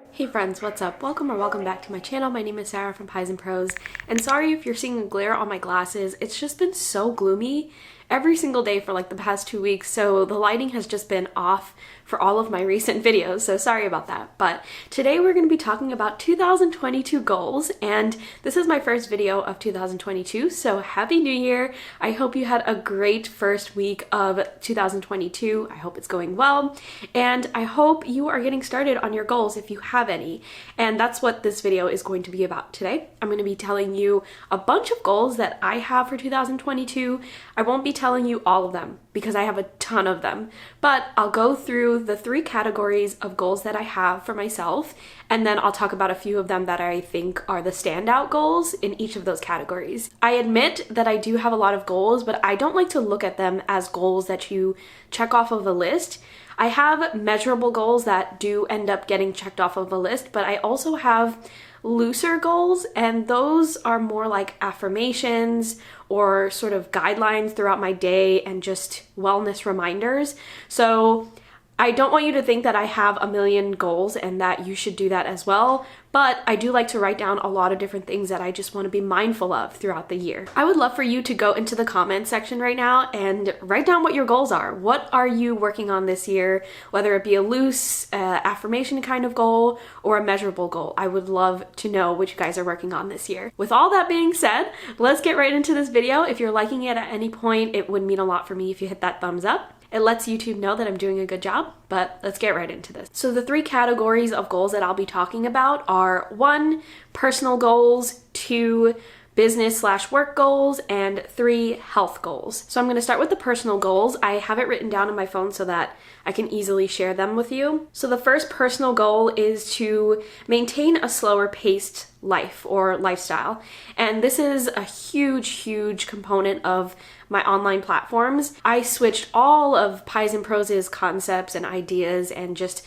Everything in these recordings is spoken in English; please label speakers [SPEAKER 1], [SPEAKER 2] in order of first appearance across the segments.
[SPEAKER 1] Hey friends, what's up? Welcome or welcome back to my channel. My name is Sarah from PIESNPROSE, and sorry if you're seeing a glare on my glasses. It's just been so gloomy every single day for like the past 2 weeks, so the lighting has just been off for all of my recent videos, so sorry about that. But today we're going to be talking about 2022 goals, and this is my first video of 2022, so Happy New Year! I hope you had a great first week of 2022. I hope it's going well, and I hope you are getting started on your goals if you have any, and that's what this video is going to be about today. I'm going to be telling you a bunch of goals that I have for 2022. I won't be telling you all of them because I have a ton of them, but I'll go through the 3 categories of goals that I have for myself, and then I'll talk about a few of them that I think are the standout goals in each of those categories. I admit that I do have a lot of goals, but I don't like to look at them as goals that you check off of a list. I have measurable goals that do end up getting checked off of a list, but I also have looser goals, and those are more like affirmations or sort of guidelines throughout my day and just wellness reminders. So I don't want you to think that I have a million goals and that you should do that as well, but I do like to write down a lot of different things that I just want to be mindful of throughout the year. I would love for you to go into the comment section right now and write down what your goals are. What are you working on this year, whether it be a loose affirmation kind of goal or a measurable goal? I would love to know what you guys are working on this year. With all that being said, let's get right into this video. If you're liking it at any point, it would mean a lot for me if you hit that thumbs up. It lets YouTube know that I'm doing a good job, but let's get right into this. So the 3 categories of goals that I'll be talking about are 1, personal goals, 2, business/work goals, and 3, health goals. So I'm going to start with the personal goals. I have it written down on my phone so that I can easily share them with you. So the first personal goal is to maintain a slower paced life or lifestyle. And this is a huge component of my online platforms. I switched all of PIESNPROSE's concepts and ideas, and just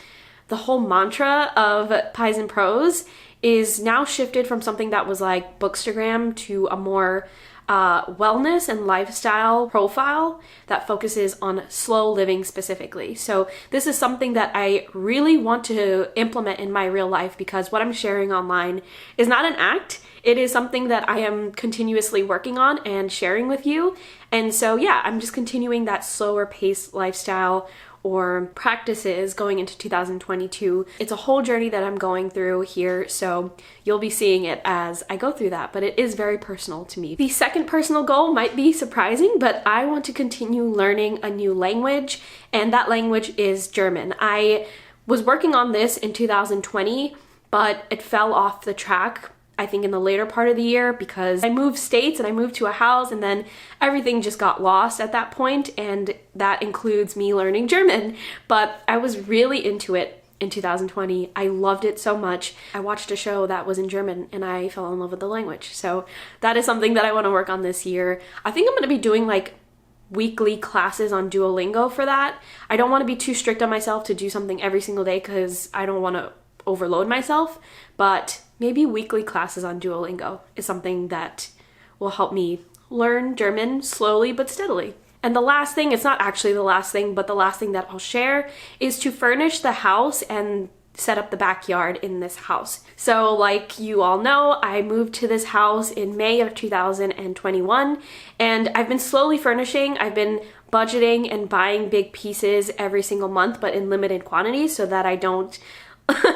[SPEAKER 1] the whole mantra of PIESNPROSE is now shifted from something that was like Bookstagram to a more wellness and lifestyle profile that focuses on slow living specifically. So this is something that I really want to implement in my real life, because what I'm sharing online is not an act. It is something that I am continuously working on and sharing with you. And so yeah, I'm just continuing that slower paced lifestyle or practices going into 2022. It's a whole journey that I'm going through here, so you'll be seeing it as I go through that, but it is very personal to me. The second personal goal might be surprising, but I want to continue learning a new language, and that language is German. I was working on this in 2020, but it fell off the track, I think, in the later part of the year, because I moved states and I moved to a house, and then everything just got lost at that point, and that includes me learning German. But I was really into it in 2020. I loved it so much. I watched a show that was in German and I fell in love with the language. So that is something that I want to work on this year. I think I'm going to be doing like weekly classes on Duolingo for that. I don't want to be too strict on myself to do something every single day because I don't want to overload myself, but maybe weekly classes on Duolingo is something that will help me learn German slowly but steadily. And the last thing, it's not actually the last thing, but the last thing that I'll share is to furnish the house and set up the backyard in this house. So like you all know, I moved to this house in May of 2021, and I've been slowly furnishing. I've been budgeting and buying big pieces every single month, but in limited quantities so that I don't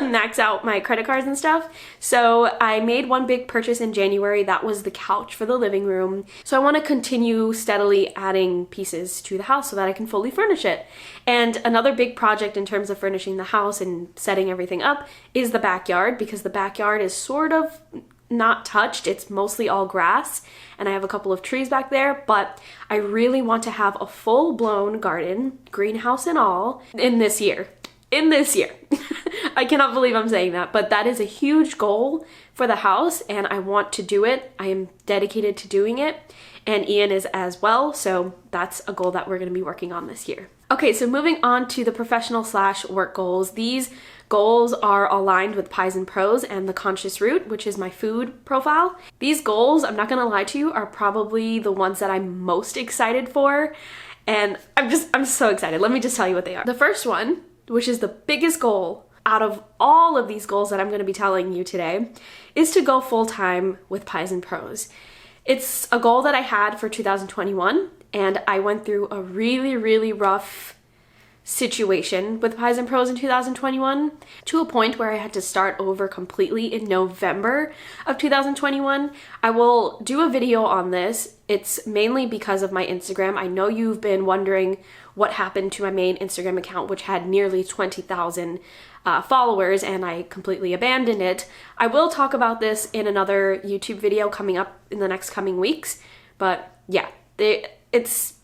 [SPEAKER 1] max out my credit cards and stuff. So I made one big purchase in January. That was the couch for the living room. So I want to continue steadily adding pieces to the house so that I can fully furnish it. And another big project in terms of furnishing the house and setting everything up is the backyard, because the backyard is sort of not touched. It's mostly all grass, and I have a couple of trees back there, but I really want to have a full-blown garden, greenhouse and all, in this year. I cannot believe I'm saying that, but that is a huge goal for the house, and I want to do it. I am dedicated to doing it, and Ian is as well, so that's a goal that we're going to be working on this year. Okay, so moving on to the professional/work goals. These goals are aligned with PIESNPROSE and the Conscious Root, which is my food profile. These goals, I'm not going to lie to you, are probably the ones that I'm most excited for, and I'm so excited. Let me just tell you what they are. The first one, which is the biggest goal out of all of these goals that I'm going to be telling you today is to go full-time with PIESNPROSE. It's a goal that I had for 2021, and I went through a really, really rough situation with PIESNPROSE in 2021 to a point where I had to start over completely in November of 2021. I will do a video on this. It's mainly because of my Instagram. I know you've been wondering what happened to my main Instagram account, which had nearly 20,000 followers, and I completely abandoned it. I will talk about this in another YouTube video coming up in the next coming weeks, but yeah, it's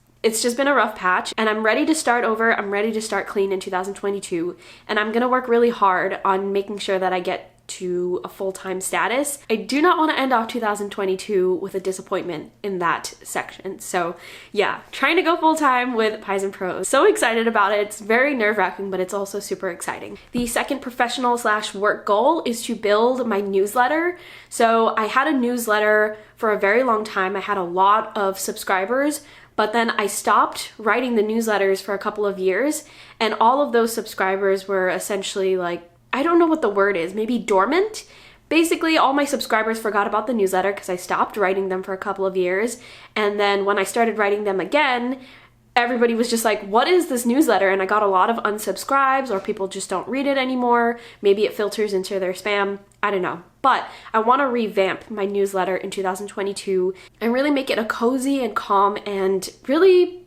[SPEAKER 1] just been a rough patch, and I'm ready to start over. I'm ready to start clean in 2022, and I'm gonna work really hard on making sure that I get to a full-time status. I do not want to end off 2022 with a disappointment in that section. So yeah, trying to go full-time with PIESNPROSE. So excited about it. It's very nerve-wracking, but it's also super exciting. The second professional/work goal is to build my newsletter. So I had a newsletter for a very long time. I had a lot of subscribers, but then I stopped writing the newsletters for a couple of years, and all of those subscribers were essentially like, I don't know what the word is, maybe dormant? Basically, all my subscribers forgot about the newsletter because I stopped writing them for a couple of years, and then when I started writing them again, everybody was just like, what is this newsletter? And I got a lot of unsubscribes, or people just don't read it anymore. Maybe it filters into their spam. I don't know. But I want to revamp my newsletter in 2022 and really make it a cozy and calm and really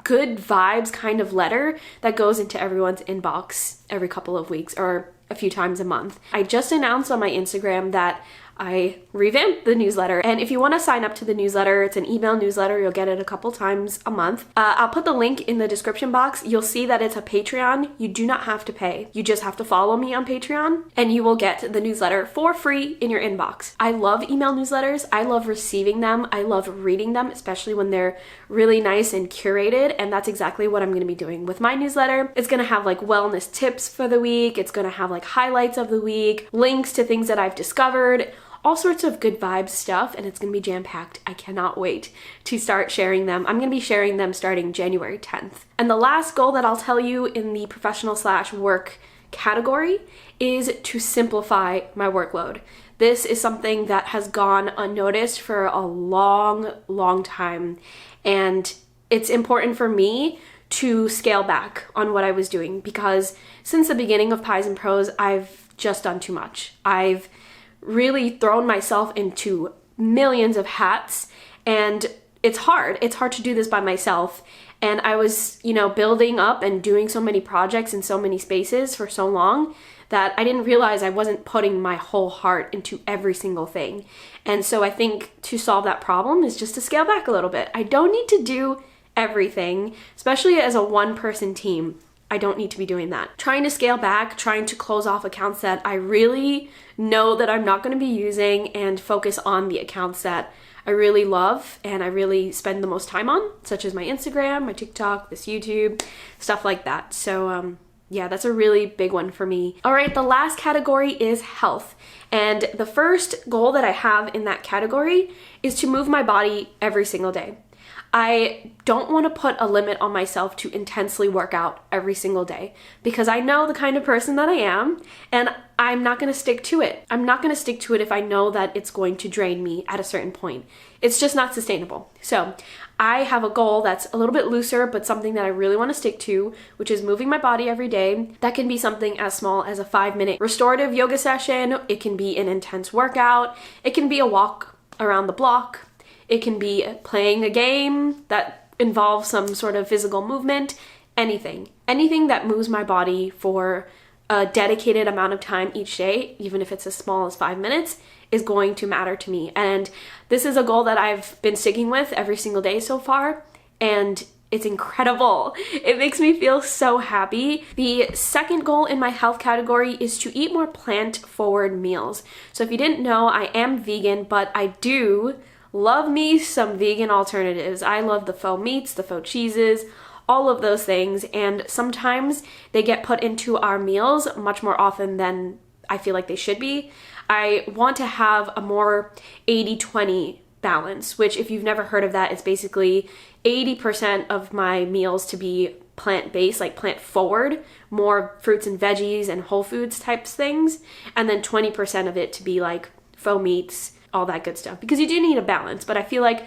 [SPEAKER 1] good vibes kind of letter that goes into everyone's inbox every couple of weeks or a few times a month. I just announced on my Instagram that I revamped the newsletter, and if you want to sign up to the newsletter, it's an email newsletter. You'll get it a couple times a month. I'll put the link in the description box. You'll see that it's a Patreon. You do not have to pay. You just have to follow me on Patreon, and you will get the newsletter for free in your inbox. I love email newsletters. I love receiving them. I love reading them, especially when they're really nice and curated, and that's exactly what I'm going to be doing with my newsletter. It's going to have like wellness tips for the week. It's going to have like highlights of the week, links to things that I've discovered, all sorts of good vibes stuff, and it's gonna be jam-packed. I cannot wait to start sharing them. I'm gonna be sharing them starting January 10th. And the last goal that I'll tell you in the professional/work category is to simplify my workload. This is something that has gone unnoticed for a long, long time, and it's important for me to scale back on what I was doing, because since the beginning of PIESNPROSE, I've just done too much. I've really thrown myself into millions of hats, and it's hard. It's hard to do this by myself. And I was, building up and doing so many projects in so many spaces for so long that I didn't realize I wasn't putting my whole heart into every single thing. And so I think to solve that problem is just to scale back a little bit. I don't need to do everything, especially as a one-person team. I don't need to be doing that. Trying to scale back, trying to close off accounts that I really know that I'm not going to be using, and focus on the accounts that I really love and I really spend the most time on, such as my Instagram, my TikTok, this YouTube, stuff like that. So yeah, that's a really big one for me. All right, the last category is health. And the first goal that I have in that category is to move my body every single day. I don't want to put a limit on myself to intensely work out every single day, because I know the kind of person that I am, and I'm not going to stick to it. I'm not going to stick to it if I know that it's going to drain me at a certain point. It's just not sustainable. So I have a goal that's a little bit looser, but something that I really want to stick to, which is moving my body every day. That can be something as small as a 5-minute restorative yoga session. It can be an intense workout. It can be a walk around the block. It can be playing a game that involves some sort of physical movement, anything. Anything that moves my body for a dedicated amount of time each day, even if it's as small as 5 minutes, is going to matter to me. And this is a goal that I've been sticking with every single day so far, and it's incredible. It makes me feel so happy. The second goal in my health category is to eat more plant-forward meals. So if you didn't know, I am vegan, but I do love me some vegan alternatives. I love the faux meats, the faux cheeses, all of those things, and sometimes they get put into our meals much more often than I feel like they should be. I want to have a more 80-20 balance, which if you've never heard of that, it's basically 80% of my meals to be plant-based, like plant-forward, more fruits and veggies and whole foods types things, and then 20% of it to be like faux meats, all that good stuff, because you do need a balance. But I feel like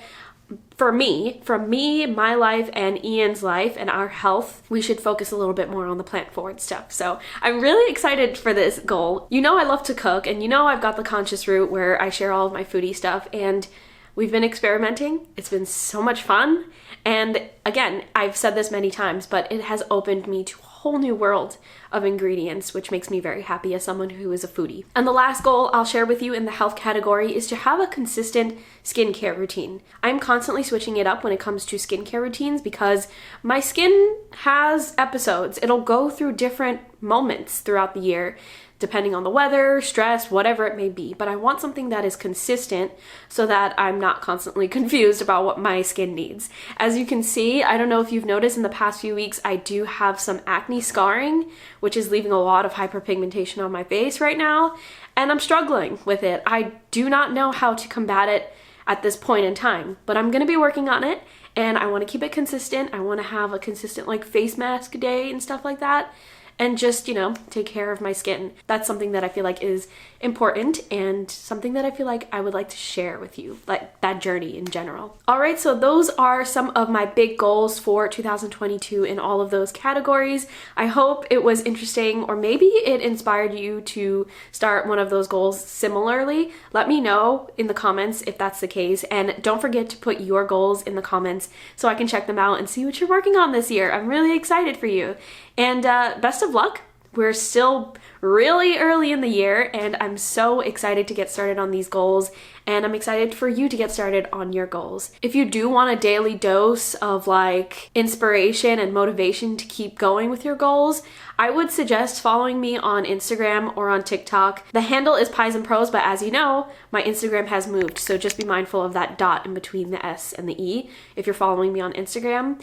[SPEAKER 1] for me, my life and Ian's life and our health, we should focus a little bit more on the plant-forward stuff. So I'm really excited for this goal. You know I love to cook, and you know I've got the conscious route where I share all of my foodie stuff, and we've been experimenting. It's been so much fun. And again, I've said this many times, but it has opened me to a whole new world of ingredients, which makes me very happy as someone who is a foodie. And the last goal I'll share with you in the health category is to have a consistent skincare routine. I'm constantly switching it up when it comes to skincare routines because my skin has episodes. It'll go through different moments throughout the year, depending on the weather, stress, whatever it may be. But I want something that is consistent so that I'm not constantly confused about what my skin needs. As you can see, I don't know if you've noticed in the past few weeks, I do have some acne scarring, which is leaving a lot of hyperpigmentation on my face right now, and I'm struggling with it. I do not know how to combat it at this point in time, but I'm gonna be working on it, and I wanna keep it consistent. I wanna have a consistent like face mask day and stuff like that, and just, you know, take care of my skin. That's something that I feel like is important and something that I feel like I would like to share with you, like that journey in general. All right, so those are some of my big goals for 2022 in all of those categories. I hope it was interesting, or maybe it inspired you to start one of those goals similarly. Let me know in the comments if that's the case, and don't forget to put your goals in the comments so I can check them out and see what you're working on this year. I'm really excited for you. And best of luck. We're still really early in the year, and I'm so excited to get started on these goals, and I'm excited for you to get started on your goals. If you do want a daily dose of like inspiration and motivation to keep going with your goals, I would suggest following me on Instagram or on TikTok. The handle is PIESNPROSE, but as you know, my Instagram has moved, so just be mindful of that dot in between the S and the E if you're following me on Instagram,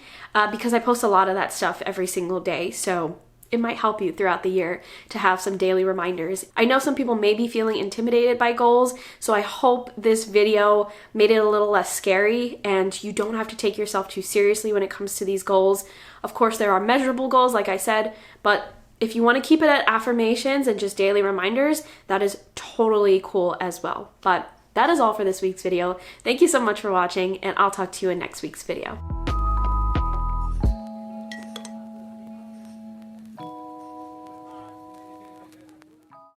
[SPEAKER 1] because I post a lot of that stuff every single day, so it might help you throughout the year to have some daily reminders. I know some people may be feeling intimidated by goals, so I hope this video made it a little less scary and you don't have to take yourself too seriously when it comes to these goals. Of course, there are measurable goals, like I said, but if you want to keep it at affirmations and just daily reminders, that is totally cool as well. But that is all for this week's video. Thank you so much for watching, and I'll talk to you in next week's video.